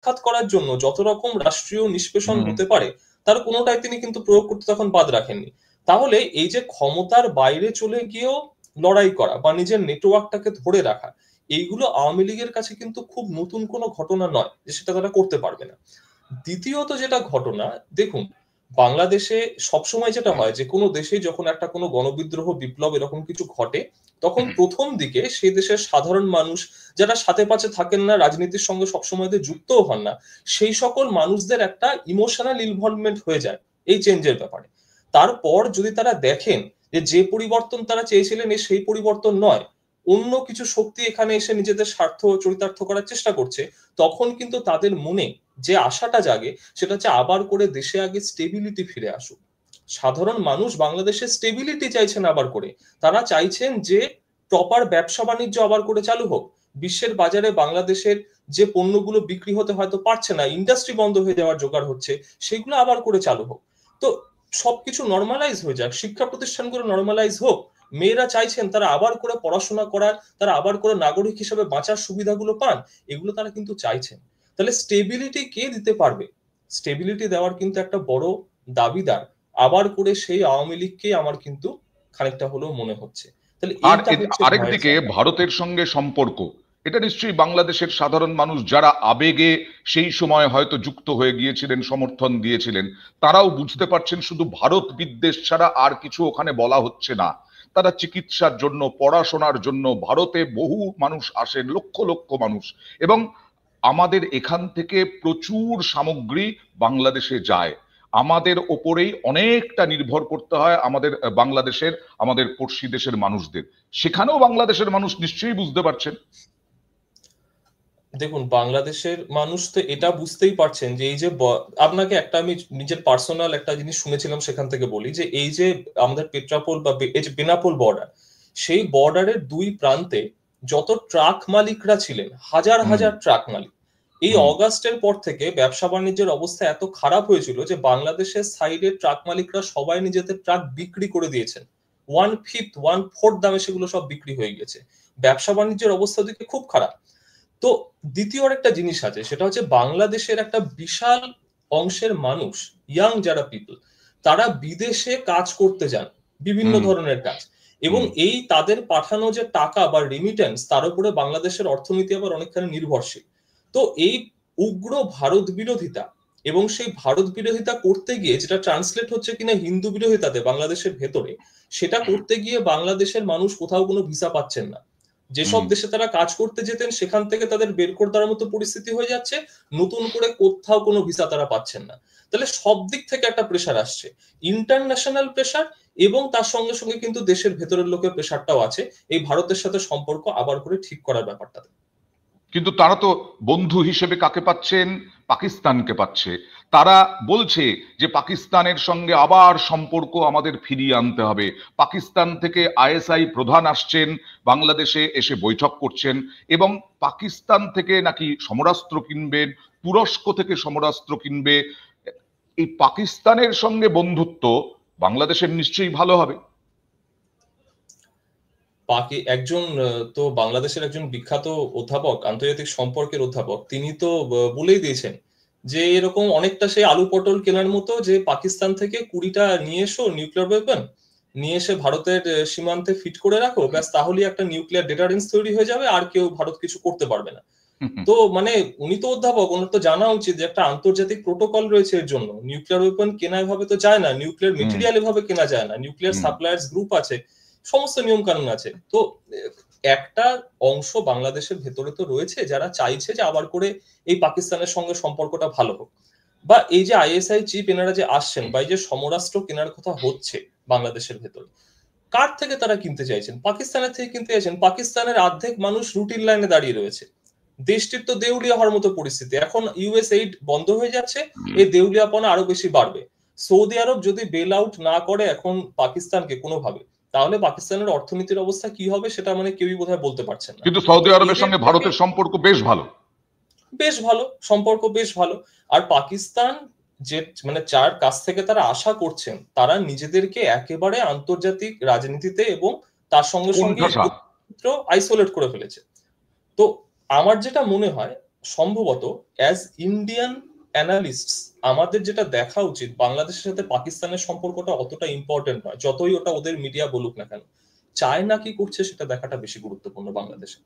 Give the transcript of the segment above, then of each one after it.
উৎখাত করার জন্য যত রকম রাষ্ট্রীয় নিষ্পেষণ হতে পারে তার কোনোটাই তিনি কিন্তু প্রয়োগ করতে তখন বাদ রাখেননি। তাহলে এই যে ক্ষমতার বাইরে চলে গিয়েও লড়াই করা বা নিজের নেটওয়ার্কটাকে ধরে রাখা, এইগুলো আওয়ামী লীগের কাছে কিন্তু খুব নতুন কোনো ঘটনা নয় যে সেটা তারা করতে পারবে না। দ্বিতীয়ত যেটা ঘটনা, দেখুন, বাংলাদেশে সবসময় যেটা হয় যে কোনো দেশে যখন একটা কোনো গণবিদ্রোহ বিপ্লব এরকম কিছু ঘটে, তখন প্রথম দিকে সেই দেশের সাধারণ মানুষ যারা সাথে পাশে থাকেন না, রাজনীতির সঙ্গে সবসময় যুক্তও হন না, সেই সকল মানুষদের একটা ইমোশনাল ইনভলভমেন্ট হয়ে যায় এই চেঞ্জের ব্যাপারে। তারপর যদি তারা দেখেন যে পরিবর্তন তারা চেয়েছিলেন সেই পরিবর্তন নয়, অন্য কিছু শক্তি এখানে এসে নিজেদের স্বার্থ চরিতার্থ করার চেষ্টা করছে, তখন কিন্তু তাদের মনে যে আশাটা জাগে সেটা হচ্ছে আবার করে দেশে আগে স্টেবিলিটি ফিরে আসুক। সাধারণ মানুষ বাংলাদেশে স্টেবিলিটি চাইছেন আবার করে, তারা চাইছেন যে প্রপার ব্যবসা বাণিজ্য আবার করে চালু হোক, বিশ্বের বাজারে বাংলাদেশের যে পণ্যগুলো বিক্রি হতে হয়তো পারছে না, ইন্ডাস্ট্রি বন্ধ হয়ে যাওয়ার জোগাড় হচ্ছে, সেগুলো আবার করে চালু হোক। তো সবকিছু নর্মালাইজ হয়ে যাক, শিক্ষা প্রতিষ্ঠানগুলো নর্মালাইজ হোক, মেয়েরা চাইছেন তারা আবার করে পড়াশোনা করার, তারা আবার করে নাগরিক হিসেবে বাঁচার সুবিধাগুলো পান, এগুলো তারা কিন্তু চাইছেন। তাহলে স্টেবিলিটি কে দিতে পারবে? স্টেবিলিটি দেওয়ার কিন্তু একটা বড় দাবিদার আবার করে সেই আওয়ামী লীগকে আমার কিন্তু খানিকটা হলেও মনে হচ্ছে। তাহলে আর এইটা হচ্ছে ভয়ের আরেকদিকে জায়গা। ভারতের সঙ্গে সম্পর্ক, এটা নিশ্চয়ই বাংলাদেশের সাধারণ মানুষ যারা আবেগে সেই সময় হয়তো যুক্ত হয়ে গিয়েছিলেন, সমর্থন দিয়েছিলেন, তারাও বুঝতে পারছেন শুধু ভারত বিদ্বেষ ছাড়া আর কিছু ওখানে বলা হচ্ছে না। তারা চিকিৎসার জন্য, পড়াশোনার জন্য ভারতে বহু মানুষ আসেন, লক্ষ লক্ষ মানুষ, এবং আমাদের এখান থেকে প্রচুর সামগ্রী বাংলাদেশে যায়। আমাদের ওপরেই অনেকটা নির্ভর করতে হয় আমাদের বাংলাদেশের, আমাদের পড়শি দেশের মানুষদের। সেখানেও বাংলাদেশের মানুষ নিশ্চয়ই বুঝতে পারছেন। দেখুন, বাংলাদেশের মানুষ তো এটা বুঝতেই পারছেন যে এই যে আপনাকে একটা আমি নিজের পার্সোনাল একটা জিনিস শুনেছিলাম সেখান থেকে বলি, যে এই যে আমাদের পেট্রাপোল বা এই যে বেনাপোল বর্ডার, সেই বর্ডারের দুই প্রান্তে যত ট্রাক মালিকরা ছিলেন, হাজার হুম। হাজার ট্রাক মালিক, এই হুম। অগাস্টের পর থেকে ব্যবসা বাণিজ্যের অবস্থা এত খারাপ হয়েছিল যে বাংলাদেশের সাইডে ট্রাক মালিকরা সবাই নিজেদের ট্রাক বিক্রি করে দিয়েছেন। 1/5 দামে সেগুলো সব বিক্রি হয়ে গেছে। ব্যবসা বাণিজ্যের অবস্থা দিকে খুব খারাপ। তো দ্বিতীয় একটা জিনিস আছে, সেটা হচ্ছে বাংলাদেশের একটা বিশাল অংশের মানুষ, ইয়াং যারা পিপল, তারা বিদেশে কাজ করতে যান, বিভিন্ন হুম। ধরনের কাজ, এবং হুম। এই তাদের পাঠানো যে টাকা বা রিমিটেন্স তার উপরে বাংলাদেশের অর্থনীতি আবার অনেকখানি নির্ভরশীল। তো এই উগ্র ভারত বিরোধিতা, এবং সেই ভারত বিরোধিতা করতে গিয়ে যেটা ট্রান্সলেট হচ্ছে কিনা হিন্দু বিরোধিতাতে বাংলাদেশের ভেতরে, সেটা করতে গিয়ে বাংলাদেশের মানুষ কোথাও কোনো ভিসা পাচ্ছেন না। যেসব হুম। দেশে তারা কাজ করতে যেতেন সেখান থেকে তাদের বের করে দেওয়ার মতো পরিস্থিতি হয়ে যাচ্ছে, নতুন করে কোথাও কোনো ভিসা তারা পাচ্ছেন না। তাহলে সব দিক থেকে একটা প্রেশার আসছে, ইন্টারন্যাশনাল প্রেশার, এবং তার সঙ্গে সঙ্গে কিন্তু দেশের ভেতরের লোকের প্রেশারটাও আছে এই ভারতের সাথে সম্পর্ক আবার করে ঠিক করার ব্যাপারটাতে। কিন্তু তারা তো বন্ধু হিসেবে কাকে পাচ্ছেন? পাকিস্তানকে পাচ্ছে। তারা বলছে যে পাকিস্তানের সঙ্গে আবার সম্পর্ক আমাদের ফিরিয়ে আনতে হবে। পাকিস্তান থেকে আইএসআই প্রধান আসছেন, বাংলাদেশে এসে বৈঠক করছেন, এবং পাকিস্তান থেকে নাকি সমরাস্ত্র কিনবেন, তুরস্ক থেকে সমরাস্ত্র কিনবে। এই পাকিস্তানের সঙ্গে বন্ধুত্ব বাংলাদেশের নিশ্চয়ই ভালো হবে। একজন তো বাংলাদেশের একজন বিখ্যাত অধ্যাপক, আন্তর্জাতিক সম্পর্কের অধ্যাপক, তিনি তো বলেই দিয়েছেন যে এরকম অনেকটা সেই আলু পটল কেনার মতো, যে পাকিস্তান থেকে 20টা নিয়ে এসো নিউক্লিয়ার ওয়েপন, নিয়ে এসে ভারতের সীমান্তে ফিট করে রাখো, ব্যাস তাহলেই একটা নিউক্লিয়ার ডেটারেন্স তৈরি হয়ে যাবে, আর কেউ ভারত কিছু করতে পারবে না। তো মানে উনি তো অধ্যাপক, ওনার তো জানা উচিত যে একটা আন্তর্জাতিক প্রোটোকল রয়েছে এর জন্য। নিউক্লিয়ার ওয়েপন কেনা এভাবে তো যায় না, নিউক্লিয়ার হুম। মেটেরিয়াল এভাবে কেনা যায় না, নিউক্লিয়ার হুম। সাপ্লায়ার্স গ্রুপ আছে, সমস্ত নিয়ম কানুন আছে। তো একটা অংশ বাংলাদেশের ভেতরে তো রয়েছে যারা চাইছে যে আবার করে এই পাকিস্তানের সঙ্গে সম্পর্কটা ভালো হোক, বা এই যে আইএসআই চিফ এনারা যে আসছেন, বা এই যে সমরাস্ত্র কেনার কথা হচ্ছে বাংলাদেশের ভেতরে, কার থেকে তারা কিনতে চাইছেন? পাকিস্তানের থেকে কিনতে চাইছেন। পাকিস্তানের অর্ধেক মানুষ রুটিন লাইনে দাঁড়িয়ে রয়েছে, দেশটির তো দেউলিয়া হওয়ার মতো পরিস্থিতি, এখন ইউএস এইড বন্ধ হয়ে যাচ্ছে, এই দেউলিয়াপনা আরো বেশি বাড়বে। সৌদি আরব যদি বেল আউট না করে এখন পাকিস্তানকে কোনোভাবে, তাহলে পাকিস্তানের অর্থনীতির অবস্থা কি হবে সেটা মানে কেউই বোধহয় বলতে পারছেন না। কিন্তু তো সৌদি আরবের এদের সঙ্গে থেকে ভারতের সম্পর্ক বেশ ভালো। বেশ ভালো সম্পর্ক, বেশ ভালো। আর পাকিস্তান যে মানে যার কাছ থেকে তারা আশা করছেন, তারা নিজেদেরকে একেবারে আন্তর্জাতিক রাজনীতিতে এবং তার সঙ্গে সঙ্গে কোণঠাসা। আইসোলেট করে ফেলেছে। তো আমার যেটা মনে হয়, সম্ভবত অ্যাজ ইন্ডিয়ান অ্যানালিস্ট আমাদের যেটা দেখা উচিত, বাংলাদেশের সাথে পাকিস্তানের সম্পর্কটা অতটা ইম্পর্টেন্ট নয়, যতই ওটা ওদের মিডিয়া বলুক না কেন। চায়না কি করছে সেটা দেখাটা বেশি গুরুত্বপূর্ণ বাংলাদেশে।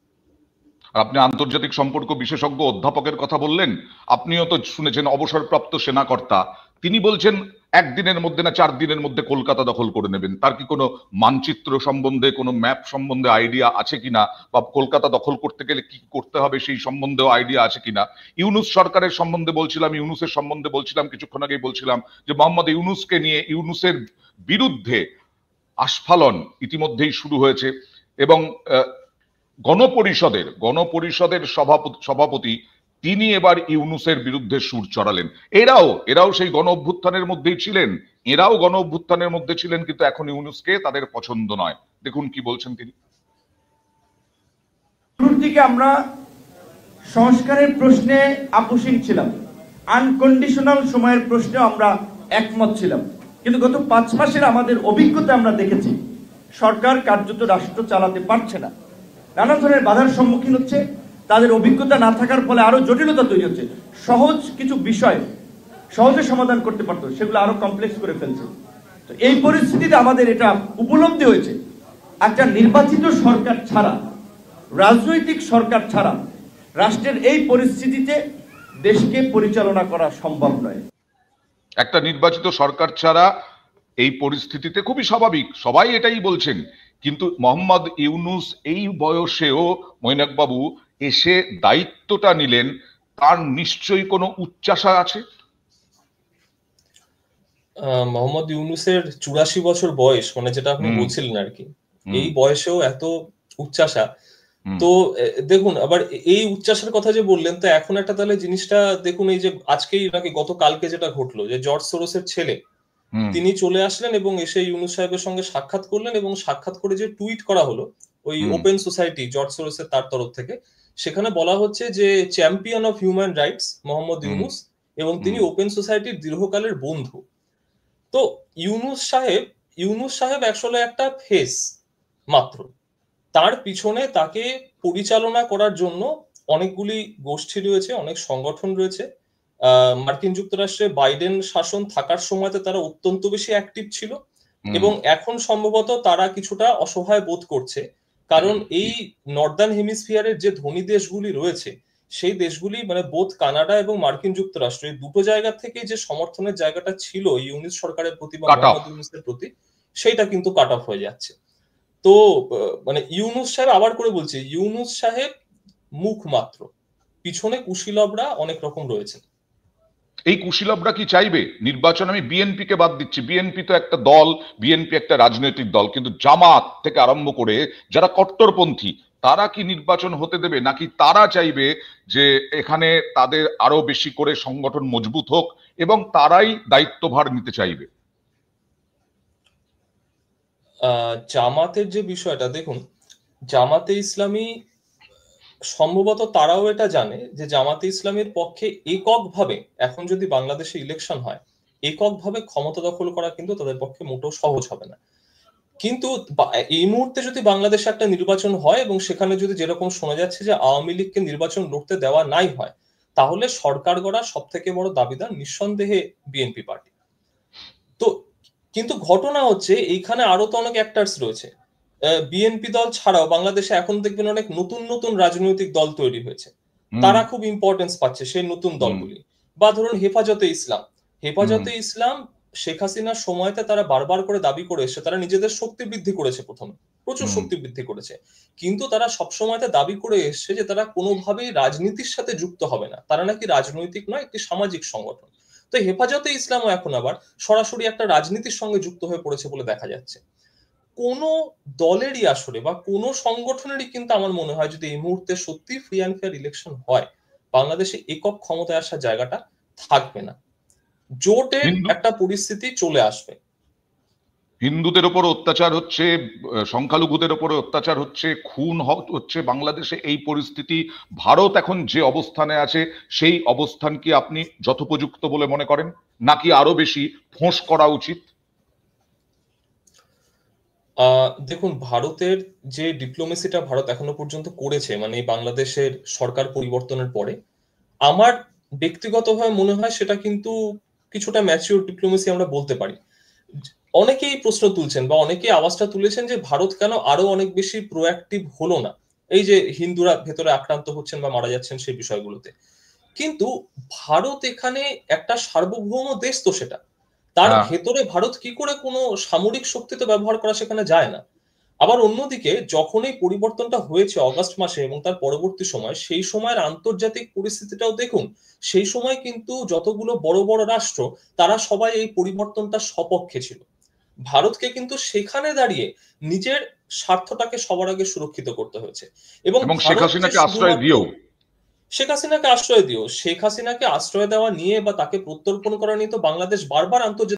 আপনি আন্তর্জাতিক সম্পর্ক বিশেষজ্ঞ অধ্যাপকের কথা বললেন, আপনিও তো শুনেছেন অবসরপ্রাপ্ত সেনাকর্তা, তিনি বলছেন একদিনের মধ্যে না 4 দিনের মধ্যে কলকাতা দখল করে নেবেন। তার কি কোনো মানচিত্র সম্বন্ধে, কোনো ম্যাপ সম্বন্ধে আইডিয়া আছে কিনা, বা কলকাতা দখল করতে গেলে কি করতে হবে সেই সম্বন্ধেও আইডিয়া আছে কিনা? ইউনূস সরকারের সম্বন্ধে বলছিলাম, ইউনূসের সম্বন্ধে বলছিলাম, কিছুক্ষণ আগেই বলছিলাম যে মোহাম্মদ ইউনূসকে নিয়ে, ইউনূসের বিরুদ্ধে আস্ফালন ইতিমধ্যেই শুরু হয়েছে। এবং গণপরিষদের সভাপতি তিনি এবার ইউনূসের বিরুদ্ধে সুর চড়ালেন। এরাও সেই গণ অভ্যুত্থানের মধ্যেই ছিলেন, এরাও গণ অভ্যুত্থানের মধ্যে ছিলেন, কিন্তু এখন ইউনূসকে তাদের পছন্দ নয়। দেখুন কি বলছেন তিনি। শুরুর দিকে আমরা সংস্কারের প্রশ্নে আপোষহীন ছিলাম, আনকন্ডিশনাল সময়ের প্রশ্নে আমরা একমত ছিলাম, কিন্তু গত 5 মাসের আমাদের অভিজ্ঞতা আমরা দেখেছি সরকার কার্যত রাষ্ট্র চালাতে পারছে না, নানা ধরনের বাধার সম্মুখীন হচ্ছে। তাদের অভিজ্ঞতা না থাকার ফলে আরো জটিলতা তৈরি হচ্ছে। সহজ কিছু বিষয় সহজে সমাধান করতে পারতো, সেগুলো আরো কমপ্লেক্স করে ফেলছে। তো এই পরিস্থিতিতে আমাদের এটা উপলব্ধি হয়েছে, একটা নির্বাচিত সরকার ছাড়া, রাজনৈতিক সরকার ছাড়া রাষ্ট্রের এই পরিস্থিতিতে দেশকে পরিচালনা করা সম্ভব নয়। একটা নির্বাচিত সরকার ছাড়া এই পরিস্থিতিতে খুবই স্বাভাবিক, সবাই এটাই বলছেন। কিন্তু মোহাম্মদ ইউনূস এই বয়সেও মৈনাক বাবু এসে দায়িত্বটা নিলেন, তার নিশ্চয়ই কোনো উচ্চাশা আছে। মোহাম্মদ ইউনূসের 84 বছর বয়স, মানে যেটা আপনি বলছিলেন আর কি, এই বয়সেও এত উচ্চাশা। তো দেখুন, আবার এই উচ্চাসের কথা যে বললেন, তো এখন একটা তাহলে জিনিসটা দেখুন, এই যে আজকেই নাকি গতকালকে যেটা ঘটলো, যে জর্জ সোরসের ছেলে তিনি চলে আসলেন এবং এসে ইউনূস সাহেবের সঙ্গে সাক্ষাৎ করলেন, এবং সাক্ষাৎ করে যে টুইট করা হলো ওই ওপেন সোসাইটি জর্জ সোরসের তার তরফ থেকে, সেখানে বলা হচ্ছে যে champion of human rights Mohammad Yunus, এবং তিনি ওপেন সোসাইটির দীর্ঘকালের বন্ধু। তো ইউনূস সাহেব আসলে একটা ফেস মাত্র, তার পিছনে তাকে পরিচালনা করার জন্য অনেকগুলি গোষ্ঠী রয়েছে, অনেক সংগঠন রয়েছে। মার্কিন যুক্তরাষ্ট্রে বাইডেন শাসন থাকার সময়তে তারা অত্যন্ত বেশি অ্যাক্টিভ ছিল, এবং এখন সম্ভবত তারা কিছুটা অসহায় বোধ করছে, কারণ এই নর্দার্ন হেমিসফিয়ারের যে ধনী দেশগুলি রয়েছে, সেই দেশগুলি মানে বোধ কানাডা এবং মার্কিন যুক্তরাষ্ট্র, এই দুটো জায়গা থেকে যে সমর্থনের জায়গাটা ছিল ইউনূস সরকারের প্রতি বা মোহাম্মদ ইউনূসের প্রতি, সেইটা কিন্তু কাট অফ হয়ে যাচ্ছে। তো মানে ইউনূস সাহেব, আবার করে বলছি, ইউনূস সাহেব মুখ মাত্র, পিছনে কুশীলবরা অনেক রকম রয়েছে। এই কুশীলবরা কি চাইবে নির্বাচন? আমি বিএনপি কে বাদ দিচ্ছি, বিএনপি তো একটা দল, বিএনপি একটা রাজনৈতিক দল, কিন্তু জামাত থেকে আরম্ভ করে যারা কট্টরপন্থী, তারা কি নির্বাচন হতে দেবে, নাকি তারা চাইবে যে এখানে তাদের আরো বেশি করে সংগঠন মজবুত হোক এবং তারাই দায়িত্বভার নিতে চাইবে? জামাতের যে বিষয়টা, দেখুন, জামাতে ইসলামী সম্ভবত তারাও এটা জানে যে জামাতে ইসলামের পক্ষে এককভাবে এখন যদি বাংলাদেশে ইলেকশন হয়, এককভাবে ক্ষমতা দখল করা কিন্তু তাদের পক্ষে মোটেও সহজ হবে না। কিন্তু এই মুহূর্তে যদি বাংলাদেশে একটা নির্বাচন হয় এবং সেখানে যদি যেরকম শোনা যাচ্ছে যে আওয়ামী লীগকে নির্বাচন লড়তে দেওয়া নাই হয়, তাহলে সরকার গড়ার সব থেকে বড় দাবিদার নিঃসন্দেহে বিএনপি পার্টি। তো কিন্তু ঘটনা হচ্ছে এইখানে আরো তো অনেক অ্যাক্টার্স রয়েছে। বিএনপি দল ছাড়াও বাংলাদেশে এখন দেখবেন অনেক নতুন নতুন রাজনৈতিক দল তৈরি হয়েছে, তারা খুব ইম্পর্টেন্স পাচ্ছে সেই নতুন দলগুলি। বা ধরুন হেফাজতে ইসলাম শেখ হাসিনার সময়তে তারা বারবার করে দাবি করে এসেছে, তারা নিজেদের শক্তি বৃদ্ধি করেছে, প্রথমে প্রচুর শক্তি বৃদ্ধি করেছে, কিন্তু তারা সবসময়তে দাবি করে এসেছে যে তারা কোনোভাবেই রাজনীতির সাথে যুক্ত হবে না, তারা নাকি রাজনৈতিক নয়, একটি সামাজিক সংগঠন। তো হেফাজতে ইসলামও এখন আবার সরাসরি একটা রাজনীতির সঙ্গে যুক্ত হয়ে পড়েছে বলে দেখা যাচ্ছে। কোন দলেরই আসলে বা কোন সংগঠনেরই কিন্তু আমার মনে হয় যদি এই মুহূর্তে সত্যি ফ্রি অ্যান্ড ফেয়ার ইলেকশন হয়, বাংলাদেশে একক ক্ষমতায় আসার জায়গাটা থাকবে না, জোটের একটা পরিস্থিতি চলে আসবে। হিন্দুদের উপর অত্যাচার হচ্ছে, সংখ্যালঘুদের উপর অত্যাচার হচ্ছে, খুন হচ্ছে বাংলাদেশে। এই পরিস্থিতি, ভারত এখন যে অবস্থানে আছে সেই অবস্থান কি আপনি যথোপযুক্ত বলে মনে করেন, নাকি আরো বেশি ফোঁস করা উচিত? দেখুন, ভারতের যে ডিপ্লোমেসিটা ভারত এখনো পর্যন্ত করেছে, মানে বাংলাদেশের সরকার পরিবর্তনের পরে, আমার ব্যক্তিগতভাবে মনে হয় সেটা কিন্তু কিছুটা ম্যাচিউর ডিপ্লোমেসি আমরা বলতে পারি। অনেকেই প্রশ্ন তুলছেন বা অনেকেই আওয়াজটা তুলেছেন যে ভারত কেন আরো অনেক বেশি প্রোঅ্যাক্টিভ হলো না এই যে হিন্দুরা ভেতরে আক্রান্ত হচ্ছেন বা মারা যাচ্ছেন সেই বিষয়গুলোতে। কিন্তু ভারত এখানে একটা সার্বভৌম দেশ, তো সেটা তার হ্যাঁ, ভেতরে ভারত কি করে কোনো সামরিক শক্তি তো ব্যবহার করা সেখানে যায় না। আবার অন্যদিকে যখন এই পরিবর্তনটা হয়েছে অগাস্ট মাসে এবং তার পরবর্তী সময়, সেই সময়ের আন্তর্জাতিক পরিস্থিতিটাও দেখুন। সেই সময় কিন্তু যতগুলো বড় বড় রাষ্ট্র তারা সবাই এই পরিবর্তনটা সপক্ষে ছিল। ভারতকে কিন্তু সেখানে দাঁড়িয়ে নিজের স্বার্থটাকে সবার আগে সুরক্ষিত করতে হয়েছে। এবং এবং শেখ ভারত যে হাসিনাকে আশ্রয় শুধুমাত্র দিয়েও। শেখ হাসিনাকে আশ্রয় করা নিয়ে বা তাকে প্রত্যর্পণ করা নিয়ে তো বাংলাদেশ বারবার আন্তর্জাতিক